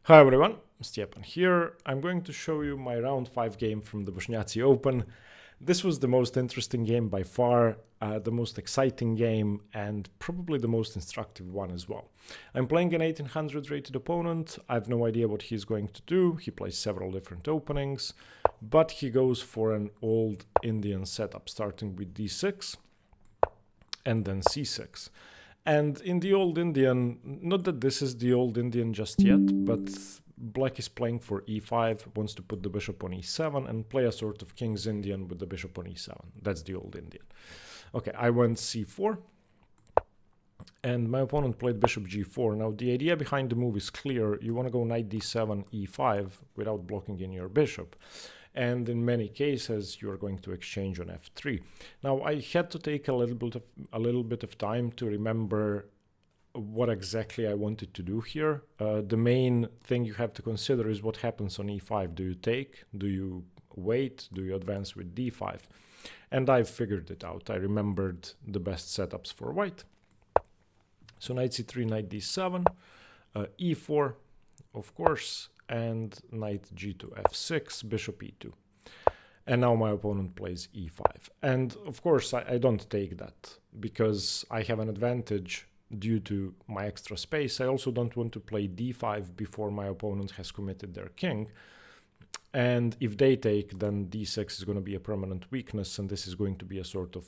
Hi everyone, Stepan here. I'm going to show you my round 5 game from the Bošnjaci Open. This was the most interesting game by far, the most exciting game, and probably the most instructive one as well. I'm playing an 1800 rated opponent. I have no idea what he's going to do. He plays several different openings, but he goes for an old Indian setup, starting with d6 and then c6. And in the old Indian, not that this is the old Indian just yet, but black is playing for e5, wants to put the bishop on e7 and play a sort of king's Indian with the bishop on e7. That's the old Indian. Okay, I went c4 and my opponent played bishop g4. Now the idea behind the move is clear. You want to go knight d7, e5 without blocking in your bishop. And in many cases, you're going to exchange on f3. Now, I had to take a little bit of time to remember what exactly I wanted to do here. The main thing you have to consider is what happens on e5. Do you take? Do you wait? Do you advance with d5? And I've figured it out. I remembered the best setups for white. So knight c3, knight d7, e4, of course, and knight g2, f6, bishop e2. And now my opponent plays e5. And of course, I don't take that because I have an advantage due to my extra space. I also don't want to play d5 before my opponent has committed their king. And if they take, then d6 is going to be a permanent weakness, and this is going to be a sort of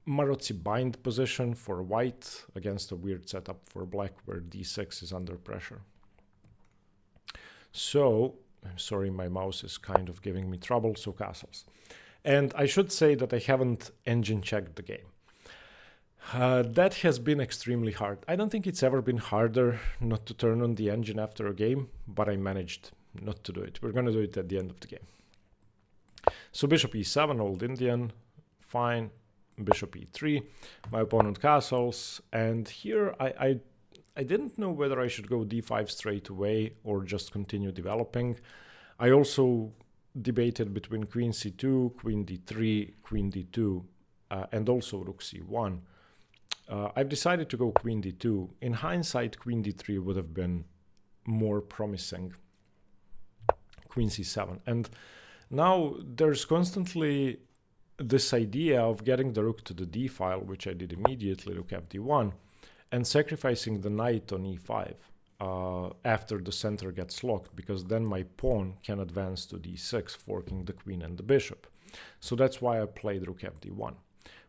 Marozzi bind position for white against a weird setup for black where d6 is under pressure. So, I'm sorry, my mouse is kind of giving me trouble, so castles. And I should say that I haven't engine checked the game. That has been extremely hard. I don't think it's ever been harder not to turn on the engine after a game, but I managed not to do it. We're going to do it at the end of the game. So bishop e7, old Indian, fine. Bishop e3, my opponent castles, and here I didn't know whether I should go d5 straight away or just continue developing. I also debated between queen c2, queen d3, queen d2, and also rook c1. I've decided to go queen d2. In hindsight, queen d3 would have been more promising. Queen c7. And now there's constantly this idea of getting the rook to the d file, which I did immediately, rook fd1, and sacrificing the knight on e5 after the center gets locked, because then my pawn can advance to d6, forking the queen and the bishop. So that's why I played rook fd1.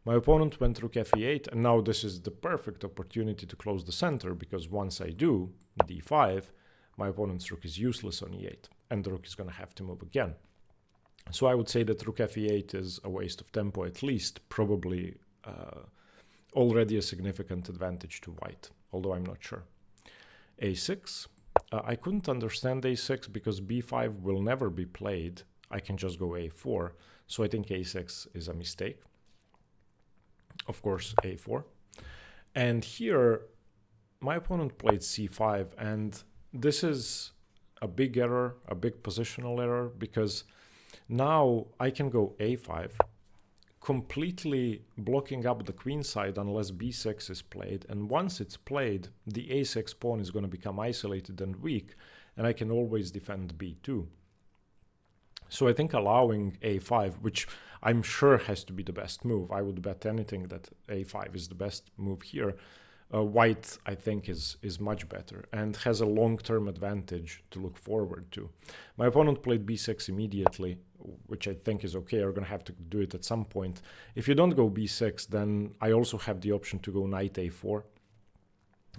My opponent went rook fe8, and now this is the perfect opportunity to close the center, because once I do d5, my opponent's rook is useless on e8, and the rook is going to have to move again. So I would say that rook fe8 is a waste of tempo, at least, probably already a significant advantage to white, although I'm not sure. a6. I couldn't understand a6 because b5 will never be played. I can just go a4. So I think a6 is a mistake. Of course, a4. And here, my opponent played c5, and this is a big error, a big positional error, because now I can go a5, completely blocking up the queen side unless b6 is played. And once it's played, the a6 pawn is going to become isolated and weak, and I can always defend b2. So I think allowing a5, which I'm sure has to be the best move, I would bet anything that a5 is the best move here. White, I think, is much better and has a long-term advantage to look forward to. My opponent played b6 immediately, which I think is okay. We're going to have to do it at some point. If you don't go b6, then I also have the option to go knight a4,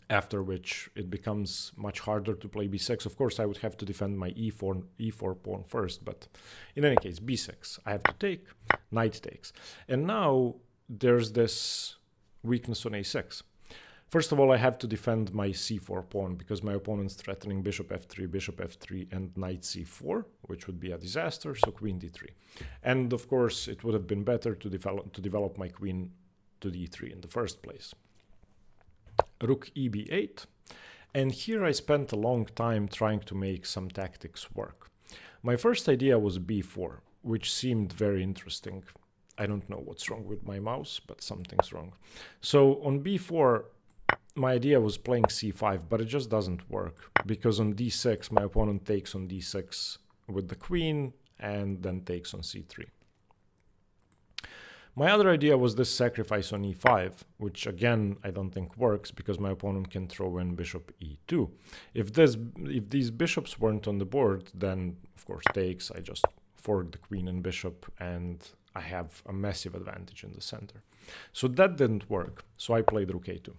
after which it becomes much harder to play b6. Of course, I would have to defend my e4 pawn first, but in any case, b6. I have to take, knight takes. And now there's this weakness on a6. First of all, I have to defend my c4 pawn because my opponent's threatening bishop f3, and knight c4, which would be a disaster, so queen d3. And of course, it would have been better to develop my queen to d3 in the first place. Rook eb8, and here I spent a long time trying to make some tactics work. My first idea was b4, which seemed very interesting. I don't know what's wrong with my mouse, but something's wrong. So on b4, my idea was playing c5, but it just doesn't work because on d6, my opponent takes on d6 with the queen and then takes on c3. My other idea was this sacrifice on e5, which again, I don't think works because my opponent can throw in bishop e2. If these bishops weren't on the board, then of course takes, I just fork the queen and bishop and I have a massive advantage in the center. So that didn't work, so I played rook a2.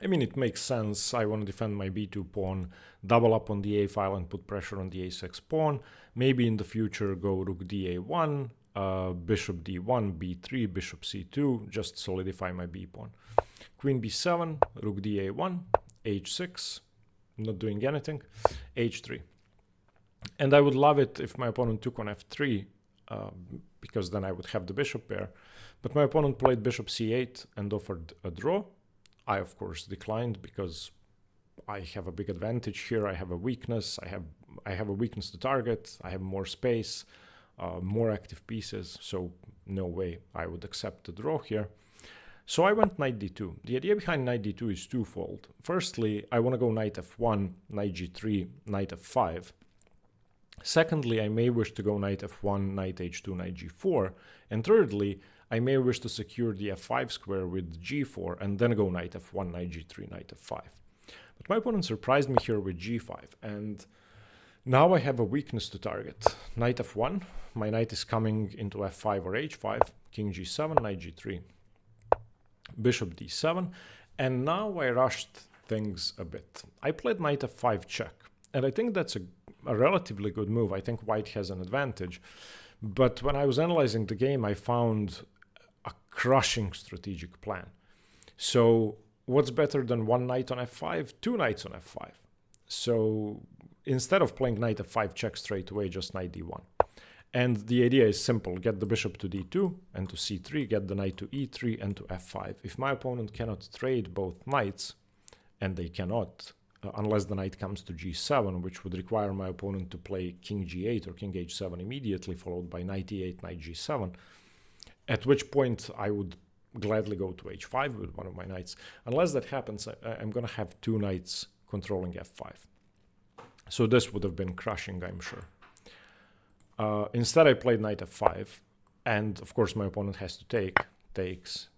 I mean, it makes sense. I want to defend my b2 pawn, double up on the a file and put pressure on the a6 pawn. Maybe in the future go rook da1, bishop d1, b3, bishop c2, just solidify my b pawn. Queen b7, rook da1, h6, not doing anything, h3. And I would love it if my opponent took on f3, because then I would have the bishop pair. But my opponent played bishop c8 and offered a draw. I, of course, declined because I have a big advantage here. I have a weakness. I have a weakness to target. I have more space, more active pieces. So no way I would accept the draw here. So I went knight d2. The idea behind knight d2 is twofold. Firstly, I want to go knight f1, knight g3, knight f5. Secondly, I may wish to go knight f1, knight h2, knight g4. And thirdly, I may wish to secure the f5 square with g4 and then go knight f1, knight g3, knight f5. But my opponent surprised me here with g5, and now I have a weakness to target. Knight f1, my knight is coming into f5 or h5, king g7, knight g3, bishop d7, and now I rushed things a bit. I played knight f5 check, and I think that's a relatively good move. I think white has an advantage. But when I was analyzing the game, I found a crushing strategic plan. So what's better than one knight on f5? Two knights on f5. So instead of playing knight f5 check straight away, just knight d1. And the idea is simple. Get the bishop to d2 and to c3, get the knight to e3 and to f5. If my opponent cannot trade both knights, and they cannot, unless the knight comes to g7, which would require my opponent to play king g8 or king h7 immediately, followed by knight e8, knight g7, at which point I would gladly go to h5 with one of my knights. Unless that happens, I'm going to have two knights controlling f5. So this would have been crushing, I'm sure. Instead, I played knight f5, and of course my opponent has to take, takes.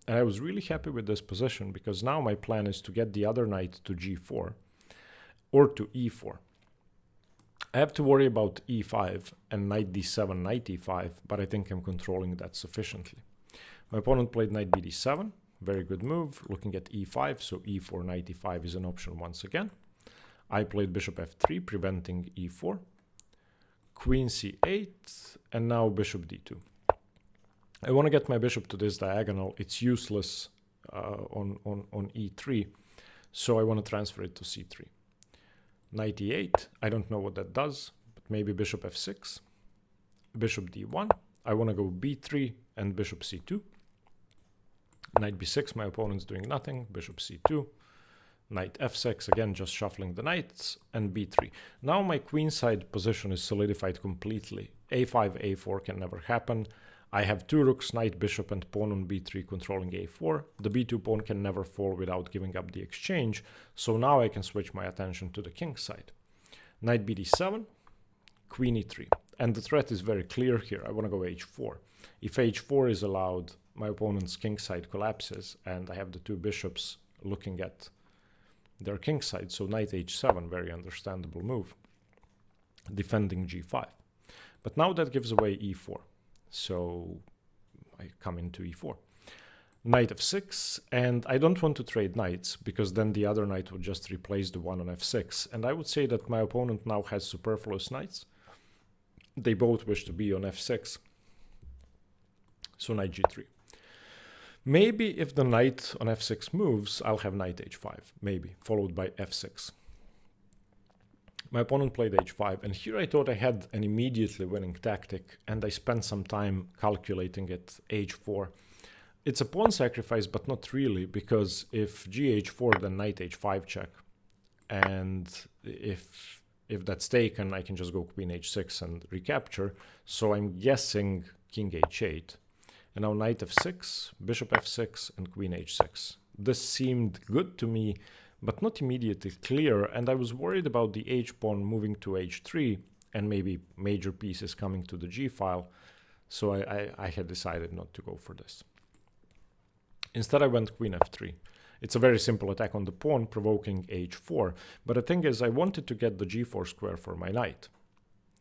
And I was really happy with this position because now my plan is to get the other knight to g4 or to e4. I have to worry about e5 and knight d7, knight e5, but I think I'm controlling that sufficiently. My opponent played knight bd7, very good move, looking at e5, so e4, knight e5 is an option once again. I played bishop f3, preventing e4, queen c8, and now bishop d2. I want to get my bishop to this diagonal. It's useless on e3, so I want to transfer it to c3. Knight e8, I don't know what that does, but maybe bishop f6, bishop d1. I want to go b3 and bishop c2. Knight b6, my opponent's doing nothing, bishop c2. Knight f6, again just shuffling the knights, and b3. Now my queenside position is solidified completely. a5, a4 can never happen. I have two rooks, knight, bishop, and pawn on b3 controlling a4. The b2 pawn can never fall without giving up the exchange, so now I can switch my attention to the king side. Knight bd7, queen e3. And the threat is very clear here. I want to go h4. If h4 is allowed, my opponent's king side collapses, and I have the two bishops looking at their king side. So knight h7, very understandable move, defending g5. But now that gives away e4. So I come into e4. Knight f6, and I don't want to trade knights because then the other knight would just replace the one on f6. And I would say that my opponent now has superfluous knights. They both wish to be on f6. So knight g3. Maybe if the knight on f6 moves, I'll have knight h5, maybe, followed by f6. My opponent played h5, and here I thought I had an immediately winning tactic, and I spent some time calculating it, h4. It's a pawn sacrifice, but not really, because if gh4, then knight h5 check, and if that's taken, I can just go queen h6 and recapture, so I'm guessing king h8. And now knight f6, bishop f6, and queen h6. This seemed good to me, but not immediately clear, and I was worried about the h-pawn moving to h3 and maybe major pieces coming to the g-file, so I had decided not to go for this. Instead, I went queen f3. It's a very simple attack on the pawn, provoking h4, but the thing is I wanted to get the g4 square for my knight.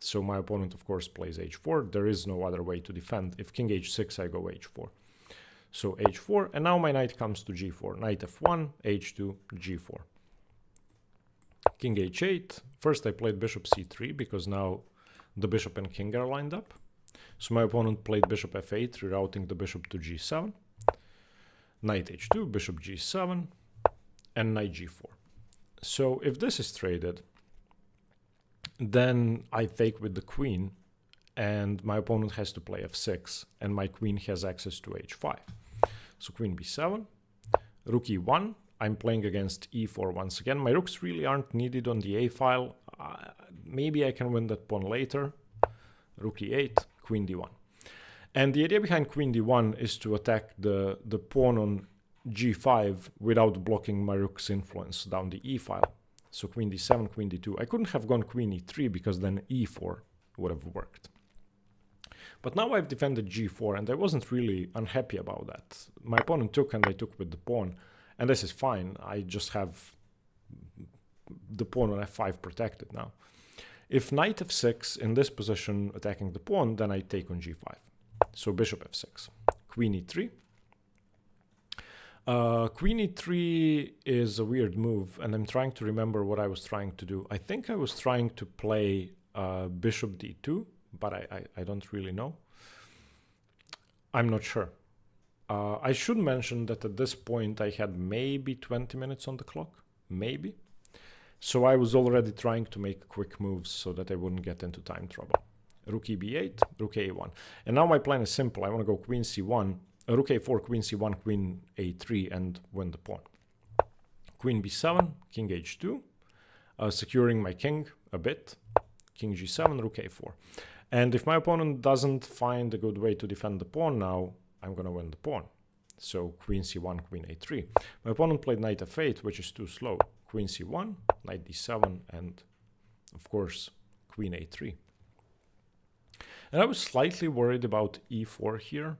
So my opponent, of course, plays h4. There is no other way to defend. If king h6, I go h4. So h4, and now my knight comes to g4. Knight f1, h2, g4. King h8. First I played bishop c3 because now the bishop and king are lined up. So my opponent played bishop f8, rerouting the bishop to g7. Knight h2, bishop g7, and knight g4. So if this is traded, then I take with the queen, and my opponent has to play f6, and my queen has access to h5. So queen b7, rook e1. I'm playing against e4 once again. My rooks really aren't needed on the a file. Maybe I can win that pawn later. Rook e8, queen d1. And the idea behind queen d1 is to attack the pawn on g5 without blocking my rook's influence down the e file. So queen d7, queen d2. I couldn't have gone queen e3 because then e4 would have worked. But now I've defended g4 and I wasn't really unhappy about that. My opponent took and I took with the pawn, and this is fine. I just have the pawn on f5 protected now. If knight f6 in this position attacking the pawn, then I take on g5. So bishop f6, queen e3. Queen e3 is a weird move, and I'm trying to remember what I was trying to do. I think I was trying to play bishop d2, but I don't really know. I'm not sure. I should mention that at this point I had maybe 20 minutes on the clock, maybe. So I was already trying to make quick moves so that I wouldn't get into time trouble. Rook e b8, rook a1. And now my plan is simple. I want to go queen c1, rook a4, queen c1, queen a3, and win the pawn. Queen b7, king h2, securing my king a bit. King g7, rook a4. And if my opponent doesn't find a good way to defend the pawn now, I'm going to win the pawn. So queen c1, queen a3. My opponent played knight f8, which is too slow. Queen c1, knight d7, and of course, queen a3. And I was slightly worried about e4 here,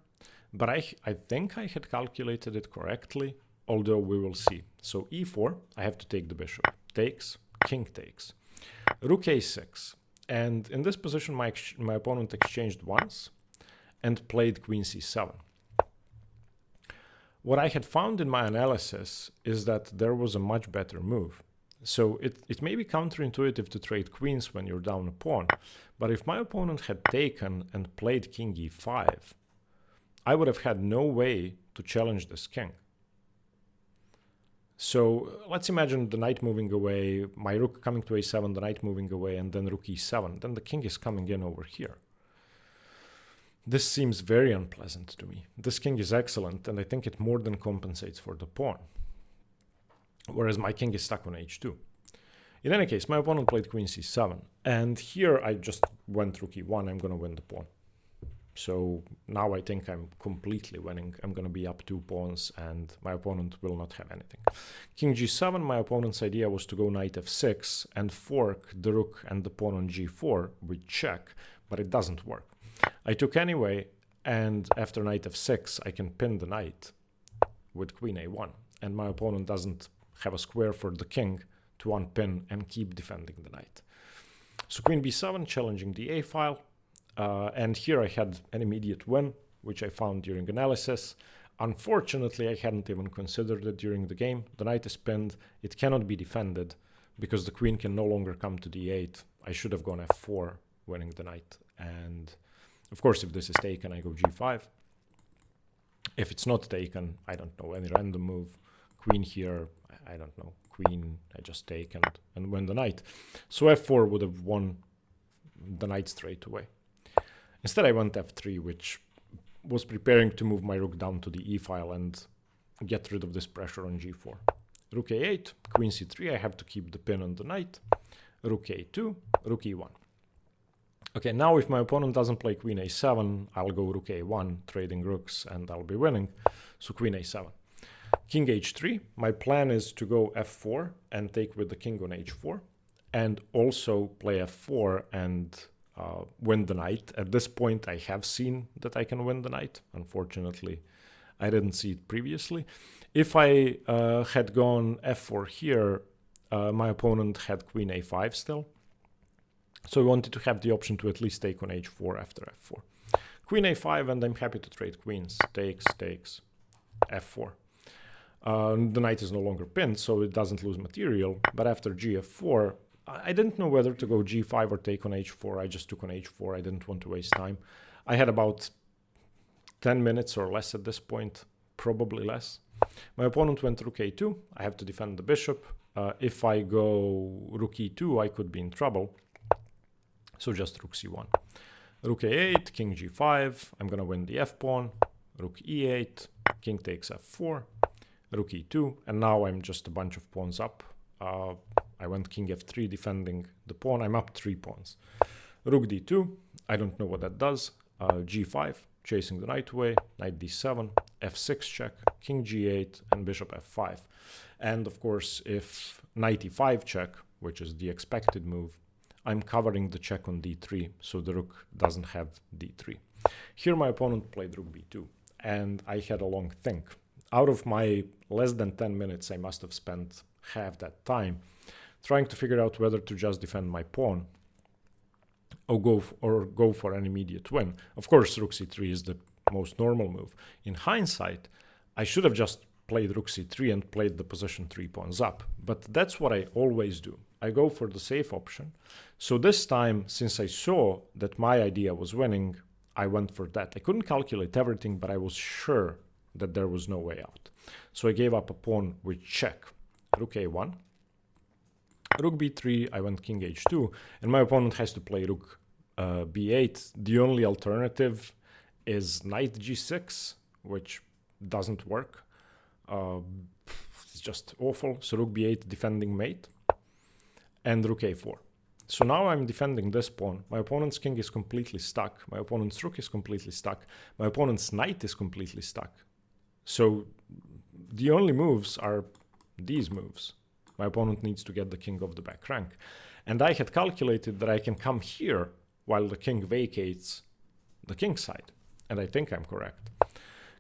but I think I had calculated it correctly, although we will see. So e4, I have to take the bishop. Takes, king takes. Rook a6. And in this position, my opponent exchanged once and played queen c7. What I had found in my analysis is that there was a much better move. So it may be counterintuitive to trade queens when you're down a pawn, but if my opponent had taken and played king e5, I would have had no way to challenge this king. So let's imagine the knight moving away, my rook coming to a7, the knight moving away, and then rook e7. Then the king is coming in over here. This seems very unpleasant to me. This king is excellent, and I think it more than compensates for the pawn. Whereas my king is stuck on h2. In any case, my opponent played queen c7, and here I just went rook e1, I'm going to win the pawn. So now I think I'm completely winning. I'm going to be up 2 pawns, and my opponent will not have anything. King g7, my opponent's idea was to go knight f6 and fork the rook and the pawn on g4 with check, but it doesn't work. I took anyway, and after knight f6, I can pin the knight with queen a1, and my opponent doesn't have a square for the king to unpin and keep defending the knight. So queen b7, challenging the a file, and here I had an immediate win, which I found during analysis. Unfortunately, I hadn't even considered it during the game. The knight is pinned, it cannot be defended because the queen can no longer come to d8. I should have gone f4, winning the knight, and of course if this is taken, I go g5. If it's not taken, I don't know, any random move, queen here, I don't know, queen, I just take and win the knight. So f4 would have won the knight straight away. Instead I went f3, which was preparing to move my rook down to the e file and get rid of this pressure on g4. Rook a8, queen c3, I have to keep the pin on the knight. Rook a2, rook e1. Okay, now if my opponent doesn't play queen a7, I'll go rook a1, trading rooks, and I'll be winning. So queen a7. King h3. My plan is to go f4 and take with the king on h4, and also play f4 and win the knight. At this point, I have seen that I can win the knight. Unfortunately, I didn't see it previously. If I had gone f4 here, my opponent had queen a5 still. So I wanted to have the option to at least take on h4 after f4. Queen a5, and I'm happy to trade queens. Takes, takes, f4. The knight is no longer pinned, so it doesn't lose material. But after gf4, I didn't know whether to go g5 or take on h4. I just took on h4. I didn't want to waste time. I had about 10 minutes or less at this point, probably less. My opponent went rook a2. I have to defend the bishop. If I go rook e2, I could be in trouble. So just rook c1. Rook a8, king g5. I'm going to win the f-pawn. Rook e8, king takes f4. Rook e2, and now I'm just a bunch of pawns up. I went king f3 defending the pawn. I'm up 3 pawns. Rook d2, I don't know what that does. G5, chasing the knight away. Knight d7, f6 check, king g8, and bishop f5. And of course, if knight e5 check, which is the expected move, I'm covering the check on d3, so the rook doesn't have d3. Here my opponent played rook b2, and I had a long think. Out of my less than 10 minutes, I must have spent half that time trying to figure out whether to just defend my pawn or go for an immediate win. Of course, rook c3 is the most normal move. In hindsight, I should have just played rook c3 and played the position 3 pawns up, but that's what I always do. I go for the safe option. So this time, since I saw that my idea was winning, I went for that. I couldn't calculate everything, but I was sure that there was no way out. So I gave up a pawn with check. Rook a1. Rook b3, I went king h2, and my opponent has to play rook b8. The only alternative is knight g6, which doesn't work. It's just awful. So rook b8 defending mate, and rook a4. So now I'm defending this pawn. My opponent's king is completely stuck. My opponent's rook is completely stuck. My opponent's knight is completely stuck. So the only moves are these moves. My opponent needs to get the king off the back rank. And I had calculated that I can come here while the king vacates the king side. And I think I'm correct.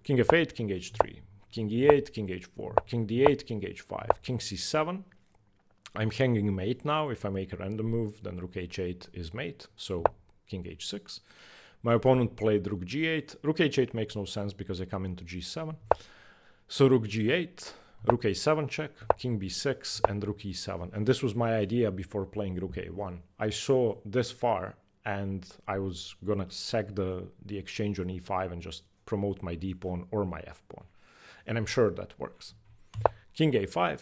King f8, king h3, king e8, king h4, king d8, king h5, king c7. I'm hanging mate now. If I make a random move, then rook h8 is mate. So king h6. My opponent played rook g8. Rook h8 makes no sense because I come into g7. So rook g8, rook a7 check, king b6, and rook e7. And this was my idea before playing rook a1. I saw this far, and I was going to sack the exchange on e5 and just promote my d-pawn or my f-pawn. And I'm sure that works. King a5,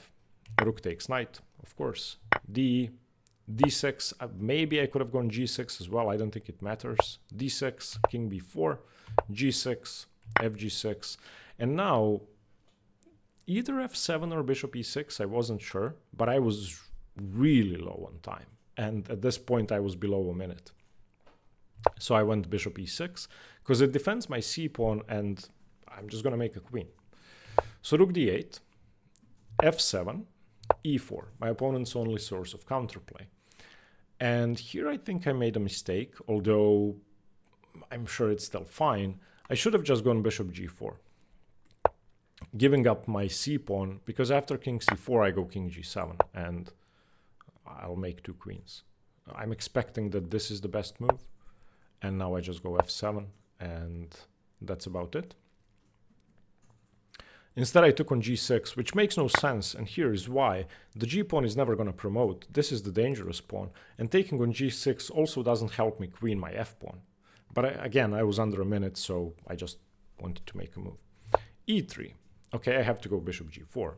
rook takes knight, of course. D6, maybe I could have gone g6 as well. I don't think it matters. d6, king b4, g6, fg6. And now, either f7 or bishop e6, I wasn't sure, but I was really low on time. And at this point, I was below a minute. So I went bishop e6, because it defends my c-pawn, and I'm just going to make a queen. So rook d8, f7, e4, my opponent's only source of counterplay. And here I think I made a mistake, although I'm sure it's still fine. I should have just gone bishop g4, giving up my c-pawn, because after king c4 I go king g7, and I'll make 2 queens. I'm expecting that this is the best move, and now I just go f7, and that's about it. Instead, I took on g6, which makes no sense, and here is why. The g-pawn is never going to promote. This is the dangerous pawn, and taking on g6 also doesn't help me queen my f-pawn. But again, I was under a minute, so I just wanted to make a move. e3. Okay, I have to go bishop g4.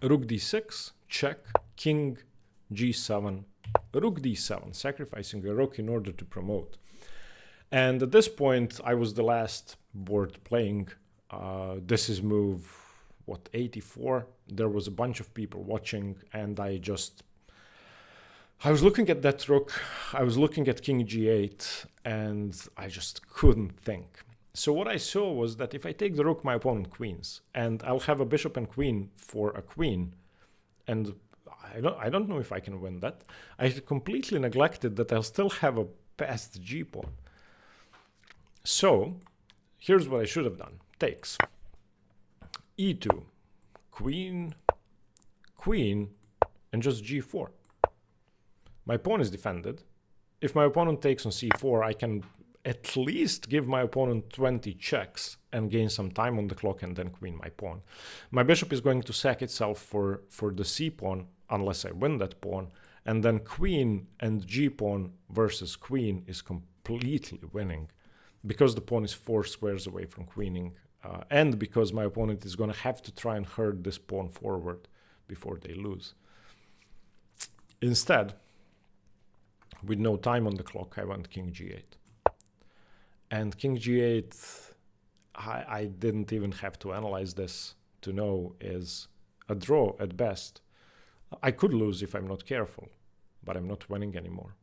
Rook d6, check, king g7, rook d7, sacrificing a rook in order to promote. And at this point, I was the last board playing. This is move, 84? There was a bunch of people watching, and I was looking at that rook, I was looking at king g8, and I just couldn't think. So what I saw was that if I take the rook, my opponent queens, and I'll have a bishop and queen for a queen, and I don't know if I can win that. I completely neglected that I'll still have a passed g pawn. So here's what I should have done. Takes e2, queen, queen, and just g4. My pawn is defended. If my opponent takes on c4, I can at least give my opponent 20 checks and gain some time on the clock and then queen my pawn. My bishop is going to sack itself for the c pawn unless I win that pawn, and then queen and g pawn versus queen is completely winning because the pawn is 4 squares away from queening, and because my opponent is going to have to try and herd this pawn forward before they lose. Instead, with no time on the clock, I went king g8. And king g8, I didn't even have to analyze this to know, is a draw at best. I could lose if I'm not careful, but I'm not winning anymore.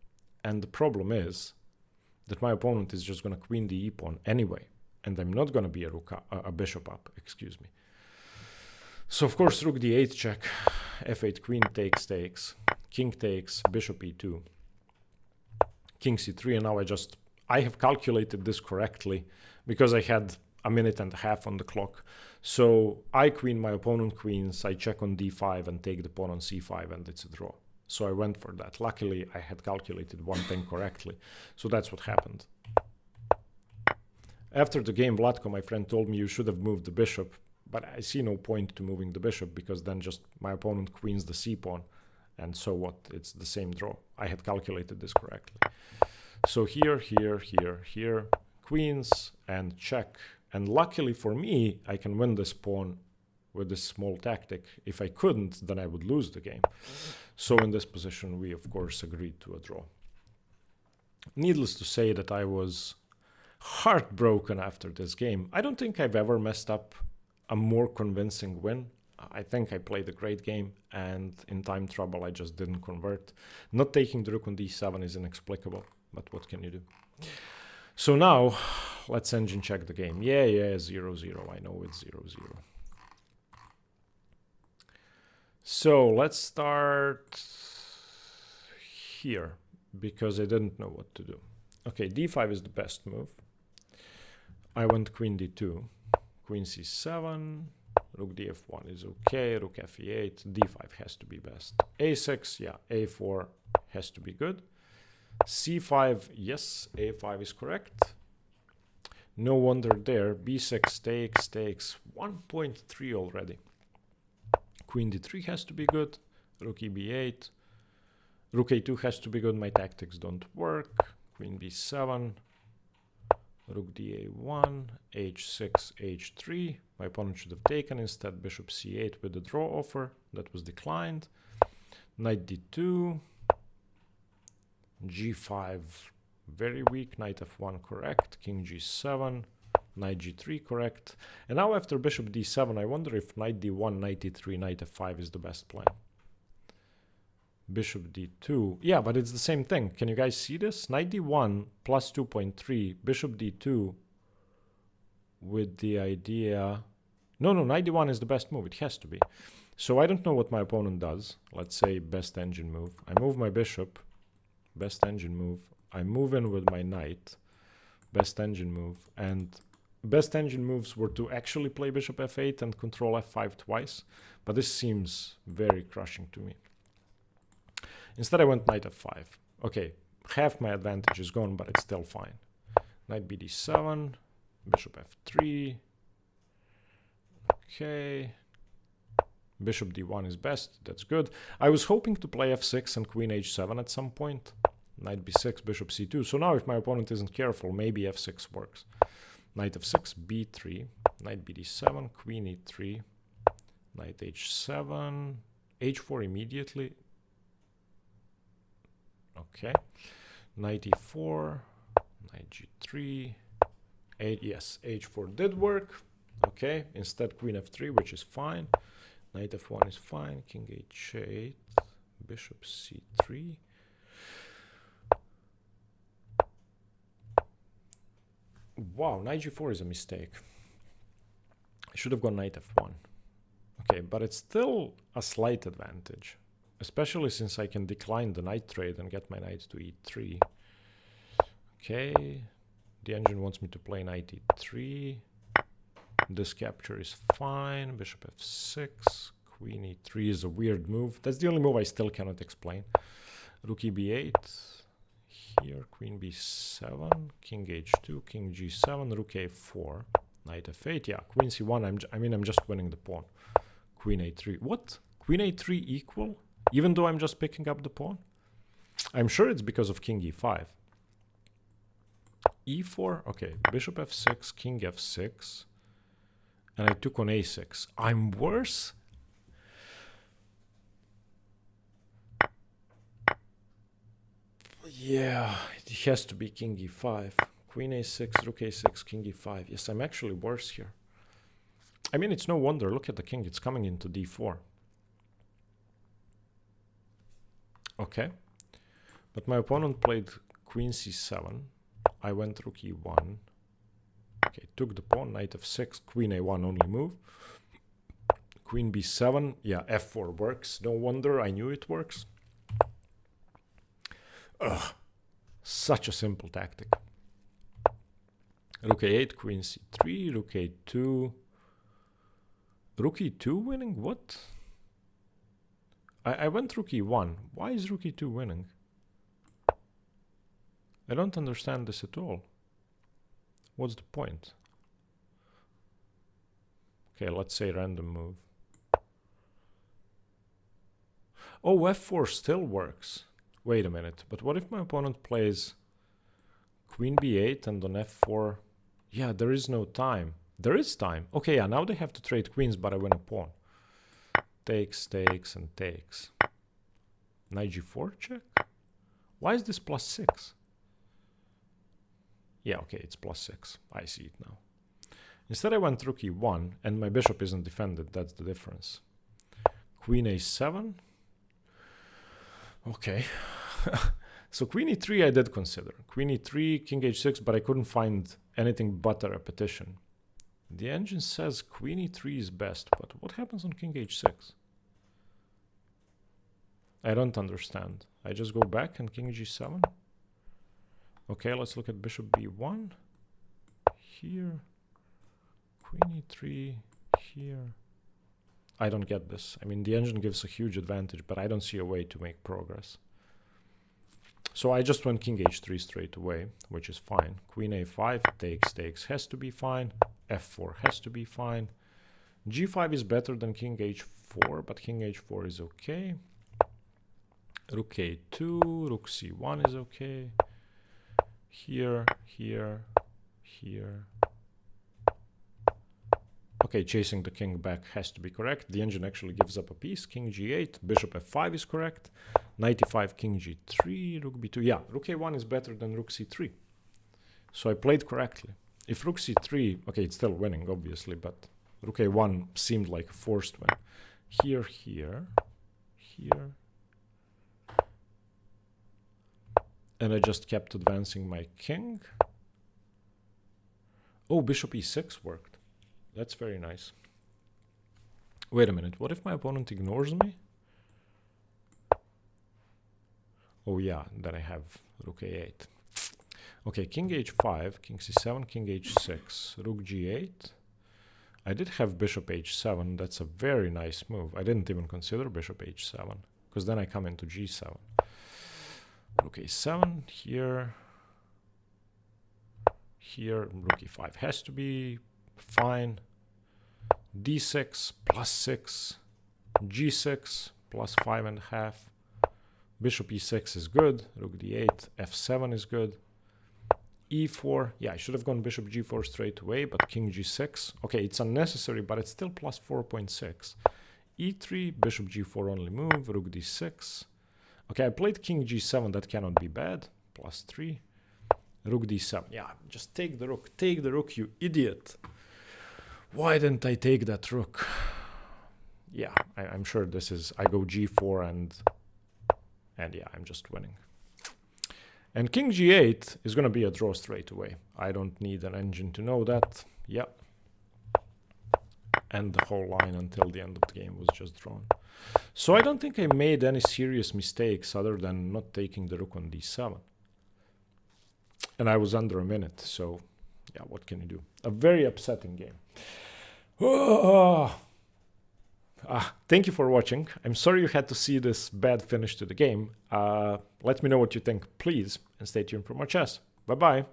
And the problem is that my opponent is just going to queen the e-pawn anyway, and I'm not going to be a bishop up, excuse me. So of course rook d8 check, f8 queen takes, king takes, bishop e2, king c3, and now I have calculated this correctly because I had a minute and a half on the clock. So I queen, my opponent queens, I check on d5 and take the pawn on c5, and it's a draw. So I went for that. Luckily, I had calculated one thing correctly. So that's what happened. After the game, Vlatko, my friend, told me you should have moved the bishop, but I see no point to moving the bishop because then just my opponent queens the c-pawn, and so what? It's the same draw. I had calculated this correctly. So here, queens and check. And luckily for me, I can win this pawn with this small tactic. If I couldn't, then I would lose the game. So in this position, we of course agreed to a draw. Needless to say that I was heartbroken after this game. I don't think I've ever messed up a more convincing win. I think I played a great game, and in time trouble, I just didn't convert. Not taking the rook on d7 is inexplicable, but what can you do? So now, let's engine check the game. Yeah, 0-0. I know it's 0-0. So let's start here, because I didn't know what to do. Okay, d5 is the best move. I went queen d2, queen c7, rook df1 is okay, rook fe8, d5 has to be best. a6, yeah, a4 has to be good. c5, yes, a5 is correct. No wonder there. b6 takes 1.3 already. Queen d3 has to be good. Rook eb8. Rook a2 has to be good. My tactics don't work. Queen b7. Rook da1. h6, h3. My opponent should have taken instead. Bishop c8 with the draw offer. That was declined. Knight d2. g5 very weak. Knight f1 correct. King g7. Knight g3 correct. And now after bishop d7, I wonder if knight d1, knight d3, knight f5 is the best plan. Bishop d2. Yeah, but it's the same thing. Can you guys see this? Knight d1 plus 2.3. Bishop d2 with the idea... No, knight d1 is the best move. It has to be. So I don't know what my opponent does. Let's say best engine move. I move my bishop. Best engine move. I move in with my knight. Best engine move. And best engine moves were to actually play bishop f8 and control f5 twice. But this seems very crushing to me. Instead, I went knight f5. Okay, half my advantage is gone, but it's still fine. Knight bd7, bishop f3. Okay. Bishop d1 is best, that's good. I was hoping to play f6 and queen h7 at some point. Knight b6, bishop c2. So now if my opponent isn't careful, maybe f6 works. Knight f6, b3, knight bd7, queen e3, knight h7, h4 immediately. Okay, knight e4, knight g3, yes, h4 did work. Okay, instead queen f3, which is fine. Knight f1 is fine, king h8, bishop c3. Wow, knight g4 is a mistake. I should have gone knight f1. Okay, but it's still a slight advantage, especially since I can decline the knight trade and get my knight to e3. Okay, the engine wants me to play knight e3. This capture is fine. Bishop f6. Queen e3 is a weird move. That's the only move I still cannot explain. Rook e b8. Here, queen b7. King h2. King g7. Rook a4. Knight f8. Yeah, queen c1. I'm just winning the pawn. Queen a3. What? Queen a3 equal? Even though I'm just picking up the pawn? I'm sure it's because of king e5. e4. Okay, bishop f6. King f6. And I took on a6. I'm worse? Yeah, it has to be king e5. Queen a6, rook a6, king e5. Yes, I'm actually worse here. I mean, it's no wonder. Look at the king. It's coming into d4. Okay. But my opponent played queen c7. I went rook e1. Okay, took the pawn, knight f6, queen a1 only move. Queen b7. Yeah, f4 works. No wonder. I knew it works. Ugh. Such a simple tactic. Rook a8, queen c3, rook a2. Rook e2 winning? What? I went rook e1. Why is rook e2 winning? I don't understand this at all. What's the point? Okay, let's say random move. Oh, f4 still works. Wait a minute, but what if my opponent plays queen b8 and on f4? Yeah, there is no time. There is time. Okay, yeah, now they have to trade queens, but I win a pawn. Takes, takes, and takes. Knight g4 check? Why is this plus 6? Yeah, okay, it's plus 6. I see it now. Instead I went rook e1, and my bishop isn't defended. That's the difference. Queen a7. Okay. So queen e3 I did consider. Queen e3, king h6, but I couldn't find anything but a repetition. The engine says queen e3 is best, but what happens on king h6? I don't understand. I just go back and king g7. Okay, let's look at bishop b1. Here. Queen e3. Here. I don't get this. I mean, the engine gives a huge advantage, but I don't see a way to make progress. So I just went king h3 straight away, which is fine. Queen a5, takes, takes, has to be fine. f4 has to be fine. g5 is better than king h4, but king h4 is okay. Rook a2, rook c1 is okay. Here, here, here. Okay, chasing the king back has to be correct. The engine actually gives up a piece. King g8, bishop f5 is correct. Knight e5, king g3, rook b2. Yeah, rook a1 is better than rook c3. So I played correctly. If rook c3, okay, it's still winning, obviously, but rook a1 seemed like a forced win. Here, here, here. And I just kept advancing my king. Oh, bishop e6 worked. That's very nice. Wait a minute, what if my opponent ignores me? Oh yeah, then I have rook a8. Okay, king h5, king c7, king h6, rook g8. I did have bishop h7, that's a very nice move. I didn't even consider bishop h7, because then I come into g7. Rook a7, here. Here, rook e5 has to be fine. d6 plus 6, g6 plus 5.5. Bishop e6 is good. Rook d8, f7 is good. e4, yeah, I should have gone bishop g4 straight away, but king g6. Okay, it's unnecessary, but it's still plus 4.6. e3, bishop g4 only move, rook d6. Okay, I played king g7, that cannot be bad. Plus 3. Rook d7. Yeah, just take the rook. Take the rook, you idiot. Why didn't I take that rook? Yeah, I'm sure this is... I go g4 and yeah, I'm just winning. And king g8 is going to be a draw straight away. I don't need an engine to know that. Yeah. And the whole line until the end of the game was just drawn. So I don't think I made any serious mistakes other than not taking the rook on d7. And I was under a minute, so yeah, what can you do? A very upsetting game. Thank you for watching. I'm sorry you had to see this bad finish to the game. Let me know what you think, please, and stay tuned for more chess. Bye-bye.